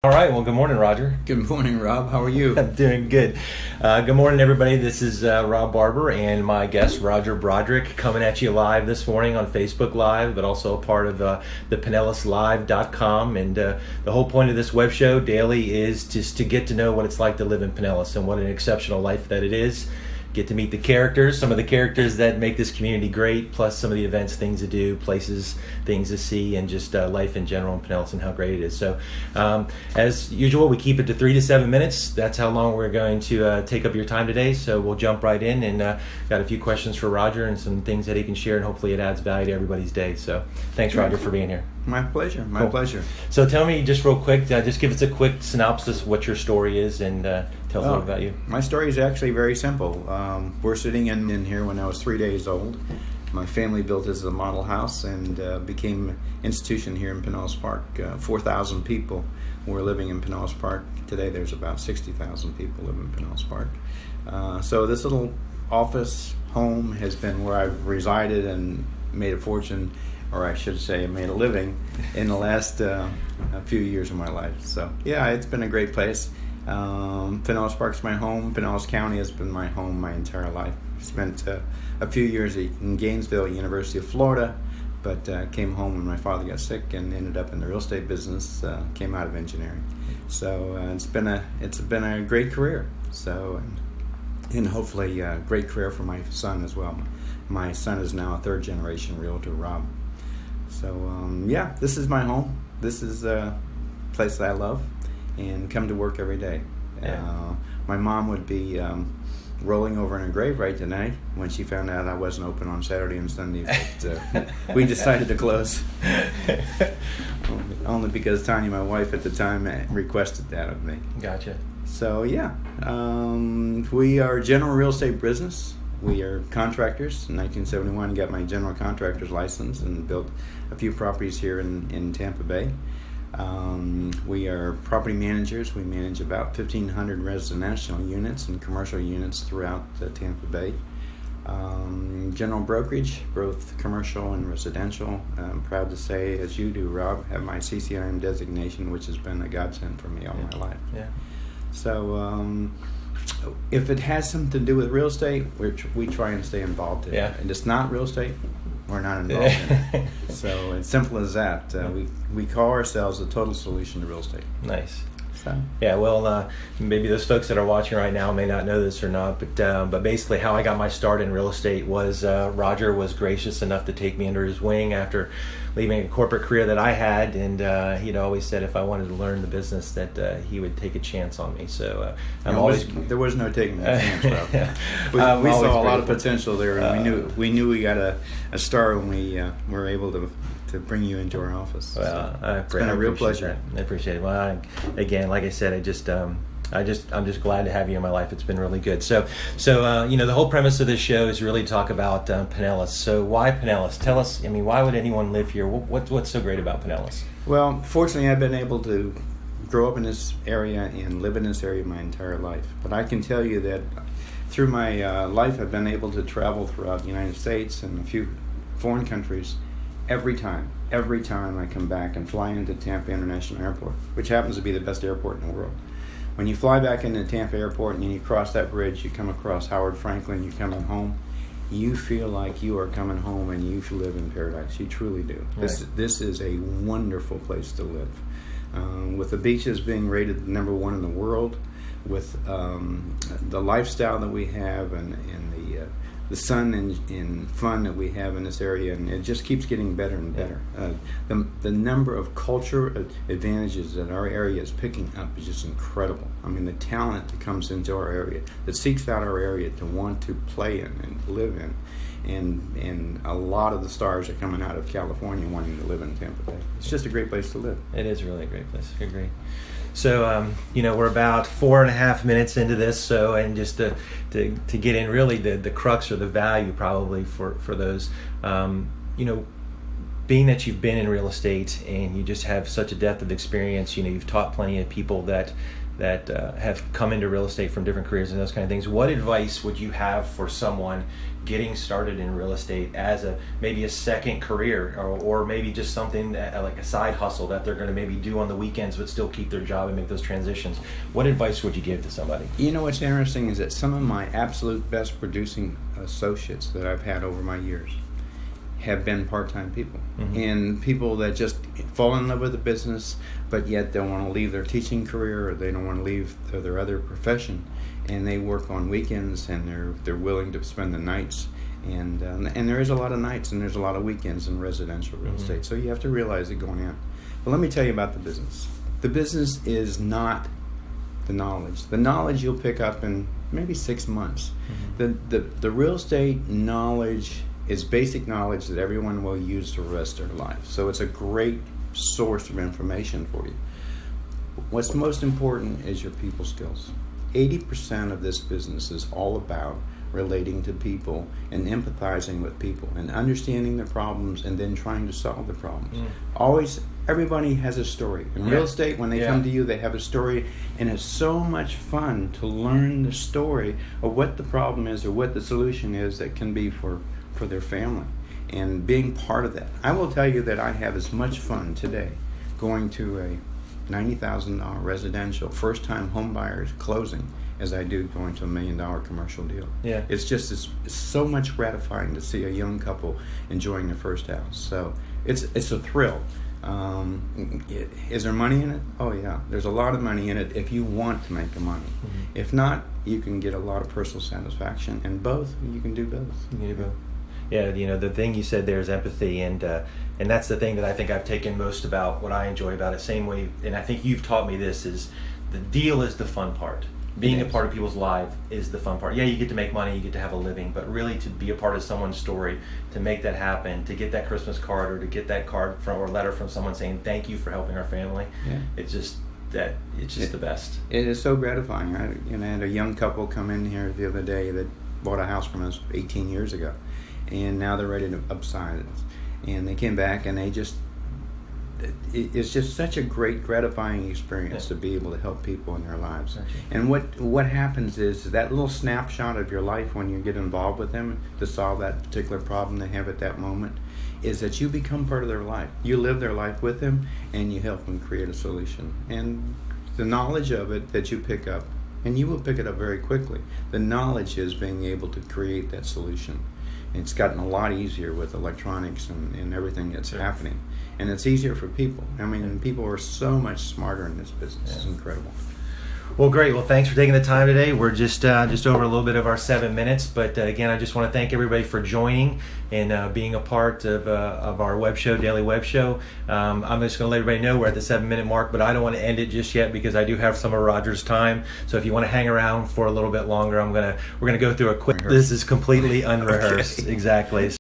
All right. Well, good morning, Roger. Good morning, Rob. How are you? I'm doing good. Good morning, everybody. This is Rob Barber and my guest, Roger Broderick, coming at you live this morning on Facebook Live, but also a part of the PinellasLive.com. And the whole point of this web show daily is just to get to know what it's like to live in Pinellas and what an exceptional life that it is. Get to meet the characters, some of the characters that make this community great, plus some of the events, things to do, places, things to see, and just life in general in Pinellas and how great it is. So, as usual, we keep it to 3 to 7 minutes. That's how long we're going to take up your time today. So we'll jump right in, and got a few questions for Roger and some things that he can share, and hopefully it adds value to everybody's day. So thanks, Roger, for being here. My pleasure. My pleasure. So tell me just real quick, just give us a quick synopsis of what your story is, and tell us a little about you. My story is actually very simple. We're sitting in here when I was 3 days old. My family built this as a model house and became an institution here in Pinellas Park. 4,000 people were living in Pinellas Park. Today there's about 60,000 people living in Pinellas Park. So this little office home has been where I've resided and made a fortune, or I should say made a living, in the last few years of my life. So yeah, it's been a great place. Pinellas Park's my home. Pinellas County has been my home my entire life. Spent a few years in Gainesville, University of Florida, but came home when my father got sick and ended up in the real estate business. Came out of engineering, so it's been a great career. So and hopefully a great career for my son as well. My son is now a third generation realtor, Rob. So yeah, this is my home. This is a place that I love and come to work every day. Yeah. My mom would be rolling over in her grave right tonight when she found out I wasn't open on Saturday and Sunday, but we decided to close. Only because Tanya, my wife at the time, requested that of me. Gotcha. So yeah, we are a general real estate business. We are contractors. In 1971, got my general contractor's license and built a few properties here in Tampa Bay. We are property managers. We manage about 1,500 residential units and commercial units throughout Tampa Bay. General brokerage, both commercial and residential. I'm proud to say, as you do, Rob, have my CCIM designation, which has been a godsend for me all my life. Yeah. So if it has something to do with real estate, we try and stay involved in it. And it's not real estate, we're not involved in it. So it's simple as that. We call ourselves a total solution to real estate. Nice. So. Yeah, well, maybe those folks that are watching right now may not know this or not, but basically how I got my start in real estate was Roger was gracious enough to take me under his wing after leaving a corporate career that I had, and he'd always said if I wanted to learn the business that he would take a chance on me. So there was no taking a chance, Rob. We saw a lot of potential there, and we knew we got a star when we were able to bring you into our office. Well, it's been a real pleasure. I appreciate it. Well, again, like I said, I'm just glad to have you in my life. It's been really good. So the whole premise of this show is really talk about Pinellas. So why Pinellas? Tell us. I mean, why would anyone live here? What's so great about Pinellas? Well, fortunately, I've been able to grow up in this area and live in this area my entire life. But I can tell you that through my life, I've been able to travel throughout the United States and a few foreign countries. Every time I come back and fly into Tampa International Airport, which happens to be the best airport in the world. When you fly back into Tampa Airport and you cross that bridge, you come across Howard Franklin, you're coming home, you feel like you are coming home and you live in paradise. You truly do. Right. This is a wonderful place to live. With the beaches being rated #1 in the world, with the lifestyle that we have and the sun and fun that we have in this area, and it just keeps getting better and better. The number of culture advantages that our area is picking up is just incredible. I mean, the talent that comes into our area, that seeks out our area to want to play in and live in, and a lot of the stars are coming out of California wanting to live in Tampa Bay. It's just a great place to live. It is really a great place. I agree. So, we're about 4.5 minutes into this. So, and just to get in really the crux or the value probably for those, being that you've been in real estate and you just have such a depth of experience, you've taught plenty of people that that have come into real estate from different careers and those kind of things. What advice would you have for someone getting started in real estate as maybe a second career, or maybe just something like a side hustle that they're going to maybe do on the weekends but still keep their job and make those transitions? What advice would you give to somebody? You know, what's interesting is that some of my absolute best producing associates that I've had over my years have been part-time people, and people that just fall in love with the business, but yet don't want to leave their teaching career, or they don't want to leave their other profession, and they work on weekends, and they're willing to spend the nights, and there is a lot of nights and there's a lot of weekends in residential real estate, so you have to realize it going in. But let me tell you about the business. The business is not the knowledge. The knowledge you'll pick up in maybe 6 months. The real estate knowledge is basic knowledge that everyone will use the rest of their life. So it's a great source of information for you. What's most important is your people skills. 80% of this business is all about relating to people and empathizing with people and understanding their problems and then trying to solve the problems. Always, everybody has a story. In real estate, when they come to you, they have a story, and it's so much fun to learn the story of what the problem is or what the solution is that can be for their family, and being part of that. I will tell you that I have as much fun today going to a $90,000 residential first-time home buyers closing as I do going to $1 million commercial deal. Yeah, it's so much gratifying to see a young couple enjoying their first house. So it's a thrill. Is there money in it? Oh yeah, there's a lot of money in it if you want to make the money. If not, you can get a lot of personal satisfaction, and both. You can do both. You can do both. Yeah, you know, the thing you said there is empathy, and that's the thing that I think I've taken most about what I enjoy about it. Same way, and I think you've taught me this, is the deal is the fun part. Being a part of people's life is the fun part. Yeah, you get to make money, you get to have a living, but really to be a part of someone's story, to make that happen, to get that Christmas card, or to get that card or letter from someone saying thank you for helping our family. It's just the best. It is so gratifying. I had a young couple come in here the other day that bought a house from us 18 years ago. And now they're ready to upsize it. And they came back, and it's just such a great, gratifying experience to be able to help people in their lives. Gotcha. And what happens is that little snapshot of your life when you get involved with them to solve that particular problem they have at that moment is that you become part of their life. You live their life with them, and you help them create a solution. And the knowledge of it that you pick up, and you will pick it up very quickly, the knowledge is being able to create that solution. It's gotten a lot easier with electronics and everything that's happening. And it's easier for people. I mean, people are so much smarter in this business. It's incredible. Well, great. Well, thanks for taking the time today. We're just over a little bit of our 7 minutes, but again, I just want to thank everybody for joining and being a part of our web show, daily web show. I'm just going to let everybody know we're at the 7-minute mark, but I don't want to end it just yet because I do have some of Roger's time. So if you want to hang around for a little bit longer, we're going to go through a quick. This is completely unrehearsed. Okay. Exactly.